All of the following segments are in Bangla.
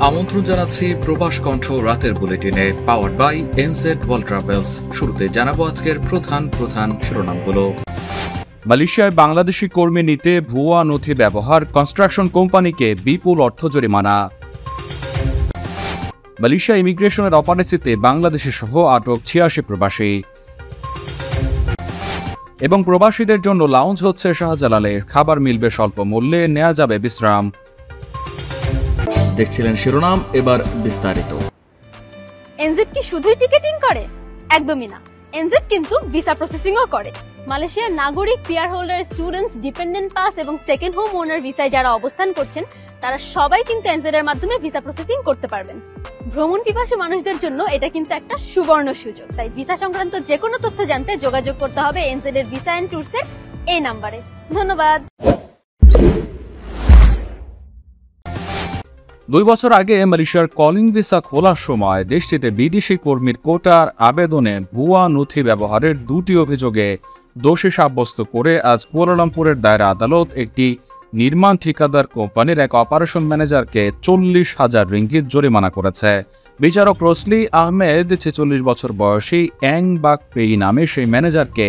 আমন্ত্রণ জানাচ্ছি প্রবাস কণ্ঠ রাতের বুলেটিনে, powered by NZ world travels. শুরুতে জানাবো আজকের প্রধান শিরোনামগুলো। মালয়েশিয়ায় বাংলাদেশি কর্মী নিতে ভুয়া নথি ব্যবহার, কনস্ট্রাকশন কোম্পানিকে বিপুল অর্থ জরিমানা। মালয়েশিয়া ইমিগ্রেশনের অপারেসিতে বাংলাদেশি সহ আটক ৮৬ প্রবাসী। এবং প্রবাসীদের জন্য লাউঞ্জ হচ্ছে শাহজালালে, খাবার মিলবে স্বল্প মূল্যে, নেওয়া যাবে বিশ্রাম। দেখছিলেন শিরোনাম, এবার বিস্তারিত। এনজেড কি শুধুই টিকেটিং করে? একদমই না, এনজেড কিন্তু ভিসা প্রসেসিংও করে। মালয়েশিয়ার নাগরিক, PR holder, students, dependent pass এবং সেকেন্ড হোম ওনার ভিসায় যারা অবস্থান করছেন তারা সবাই কিন্তু এনজেড এর মাধ্যমে ভিসা প্রসেসিং করতে পারবেন। ভ্রমণ পিপাসু মানুষদের জন্য এটা কিন্তু একটা সুবর্ণ সুযোগ। তাই ভিসা সংক্রান্ত যে কোনো তথ্য জানতে যোগাযোগ করতে হবে এনজেড এর ভিসা এন্ড ট্যুরসের এই নাম্বারে। ধন্যবাদ। ২ বছর আগে মালয়েশিয়ার কলিং ভিসা খোলার সময় দেশটিতে বিদেশি কর্মীর কোটার আবেদনে ভুয়া নথি ব্যবহারের ২টি অভিযোগে দোষী সাব্যস্ত করে আজ কুয়ালালামপুরের দায়রা আদালত একটি নির্মাণ ঠিকাদার কোম্পানির এক অপারেশন ম্যানেজারকে ৪০,০০০ রিঙ্গিত জরিমানা করেছে। বিচারক রসলি আহমেদ ৪৬ বছর বয়সী অ্যাং বাক পেই নামে সেই ম্যানেজারকে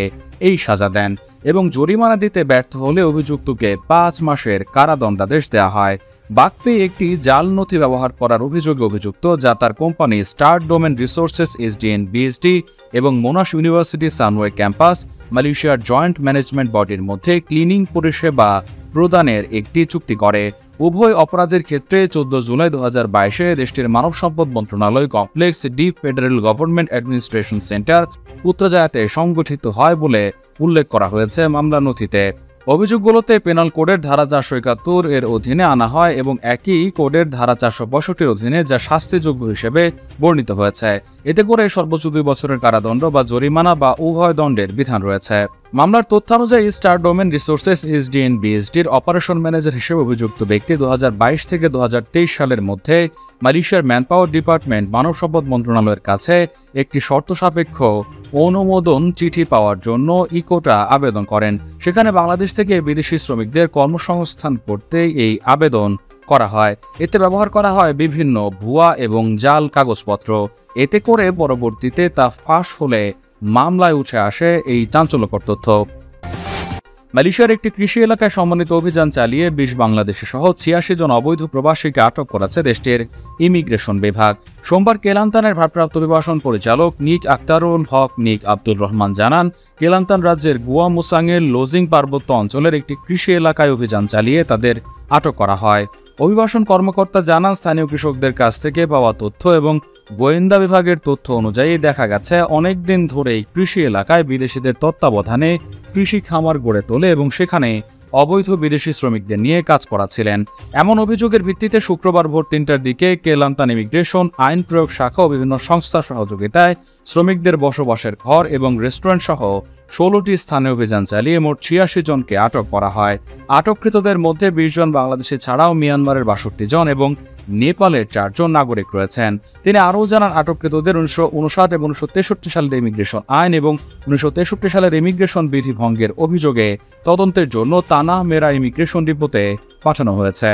এই সাজা দেন এবং জরিমানা দিতে ব্যর্থ হলে অভিযুক্তকে ৫ মাসের কারাদণ্ডাদেশ দেওয়া হয়। বাকপে একটি জাল নথি ব্যবহার করার অভিযোগে অভিযুক্ত, যা তার company star domain resources SDN BSD এবং মোনাশ ইউনিভার্সিটি সানওয়ে ক্যাম্পাস মালয়েশিয়ার জয়েন্ট ম্যানেজমেন্ট বডির মধ্যে ক্লিনিং পরিষেবা প্রদানের একটি চুক্তি করে। উভয় অপরাধের ক্ষেত্রে ১৪ জুলাই ২০২২-এ দেশটির মানব সম্পদ মন্ত্রণালয় complex D federal government administration centre পুত্রজায়াতে সংগঠিত হয় বলে উল্লেখ করা হয়েছে মামলা নথিতে। অভিযোগগুলোতে পেনাল কোডের ধারা ৪৭১ এর অধীনে আনা হয় এবং একই কোডের ধারা ৪৬৫-এর অধীনে, যা শাস্তিযোগ্য হিসেবে বর্ণিত হয়েছে। এতে করে সর্বোচ্চ ২ বছরের কারাদণ্ড বা জরিমানা বা উভয় দণ্ডের বিধান রয়েছে। মামলার তথ্যানুযায়ী স্টার ডোমেন রিসোর্সেস এসডিএন বিএসডির অপারেশন ম্যানেজার হিসেবে অভিযুক্ত ব্যক্তি ২০২২ থেকে ২০২৩ সালের মধ্যে মালয়েশিয়ার ম্যানপাওয়ার ডিপার্টমেন্ট মানব সম্পদ মন্ত্রণালয়ের কাছে একটি শর্ত সাপেক্ষ অনুমোদন চিঠি পাওয়ার জন্য ইকোটা আবেদন করেন। সেখানে বাংলাদেশ থেকে বিদেশি শ্রমিকদের কর্মসংস্থান করতে এই আবেদন করা হয়। এতে ব্যবহার করা হয় বিভিন্ন ভুয়া এবং জাল কাগজপত্র। এতে করে পরবর্তীতে তা ফাঁস হলে মামলায় উঠে আসে এই চাঞ্চল্যকর তথ্য। মালয়েশিয়ার একটি কৃষি এলাকায় সমন্বিত অভিযান চালিয়ে ২০ বাংলাদেশি সহ ৮৬ জন অবৈধ প্রবাসীকে আটক করেছে দেশটির ইমিগ্রেশন বিভাগ। সোমবার কেলান্তানের ভারপ্রাপ্ত অভিবাসন পরিচালক নিক আক্তারুল হক নিক আব্দুর রহমান জানান, কেলান্তান রাজ্যের গুয়া মুসাংয়ের লোজিং পার্বত্য অঞ্চলের একটি কৃষি এলাকায় অভিযান চালিয়ে তাদের আটক করা হয়। অভিবাসন কর্মকর্তা জানান, স্থানীয় কৃষকদের কাছ থেকে পাওয়া তথ্য এবং গোয়েন্দা বিভাগের তথ্য অনুযায়ী দেখা গেছে অনেকদিন ধরেই কৃষি এলাকায় বিদেশিদের তত্ত্বাবধানে কৃষি খামার গড়ে তোলে এবং সেখানে অবৈধ বিদেশি শ্রমিকদের নিয়ে কাজ করাচ্ছিলেন। এমন অভিযোগের ভিত্তিতে শুক্রবার ভোর ৩টার দিকে কেলান্তান ইমিগ্রেশন আইন প্রয়োগ শাখা ও বিভিন্ন সংস্থার সহযোগিতায় শ্রমিকদের বসবাসের ঘর এবং রেস্টুরেন্ট সহ ১৬টি স্থানে অভিযান চালিয়ে মোট ৮৬ জনকে আটক করা হয়। আটককৃতদের মধ্যে ২০ জন বাংলাদেশি ছাড়াও মিয়ানমারের ৬২ জন এবং নেপালের ৪ জন নাগরিক রয়েছেন। তিনি আরও জানান, আটককৃতদের ১৯৫৯ এবং ১৯৬৩ সালের ইমিগ্রেশন আইন এবং ১৯৬৩ সালের ইমিগ্রেশন বিধি ভঙ্গের অভিযোগে তদন্তের জন্য তানাহ মেরা ইমিগ্রেশন ডিপোতে পাঠানো হয়েছে।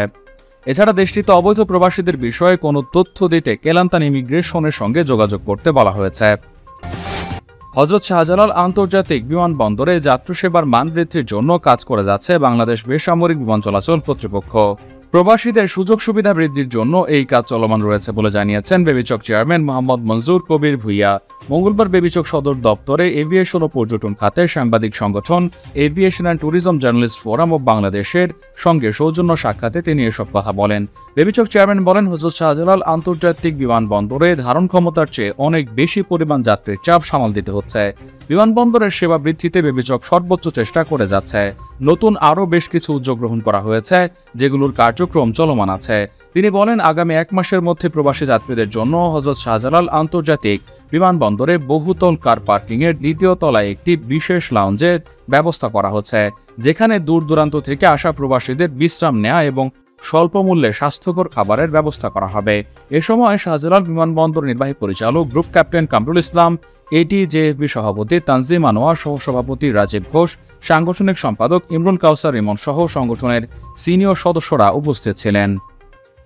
এছাড়া দেশটিতে অবৈধ প্রবাসীদের বিষয়ে কোনো তথ্য দিতে কেলান্তান ইমিগ্রেশনের সঙ্গে যোগাযোগ করতে বলা হয়েছে। হযরত শাহজালাল আন্তর্জাতিক বিমানবন্দরে যাত্রী সেবার মান বৃদ্ধির জন্য কাজ করে যাচ্ছে বাংলাদেশ বেসামরিক বিমান চলাচল কর্তৃপক্ষ। প্রবাসীদের সুযোগ সুবিধা বৃদ্ধির জন্য এই কাজ চলমান রয়েছে বলে জানিয়েছেন বেবিচক চেয়ারম্যান মোহাম্মদ মনজুর কবির ভুইয়া। মঙ্গলবার বেবিচক সদর দপ্তরে এভিয়েশন ও পর্যটন খাতে সাংবাদিক সংগঠন aviation and tourism journalist forum of বাংলাদেশের সঙ্গে সৌজন্য সাক্ষাতে তিনি এসব কথা বলেন। বেবিচক চেয়ারম্যান বলেন, হযরত শাহজালাল আন্তর্জাতিক বিমানবন্দরে ধারণ ক্ষমতার চেয়ে অনেক বেশি পরিমাণ যাত্রীর চাপ সামাল দিতে হচ্ছে। বিমানবন্দরের সেবা বৃদ্ধিতে বেবিচক সর্বোচ্চ চেষ্টা করে যাচ্ছে। নতুন আরও বেশ কিছু উদ্যোগ গ্রহণ করা হয়েছে, যেগুলোর কার্যক্রম চলমান আছে। তিনি বলেন, আগামী ১ মাসের মধ্যে প্রবাসী যাত্রীদের জন্য হযরত শাহজালাল আন্তর্জাতিক বিমানবন্দরে বহুতল কার পার্কিংয়ের ২য় তলায় একটি বিশেষ লাউঞ্জের ব্যবস্থা করা হচ্ছে, যেখানে দূর দূরান্ত থেকে আসা প্রবাসীদের বিশ্রাম নেওয়া এবং স্বল্প মূল্যে স্বাস্থ্যকর খাবারের ব্যবস্থা করা হবে। এ সময় শাহজালাল বিমানবন্দর নির্বাহী পরিচালক গ্রুপ ক্যাপ্টেন কামরুল ইসলাম, এটিজেএফবি সভাপতি তানজিম আনোয়ার, সহসভাপতি রাজীব ঘোষ, সাংগঠনিক সম্পাদক ইমরুল কাউসার ইমন সহ সংগঠনের সিনিয়র সদস্যরা উপস্থিত ছিলেন।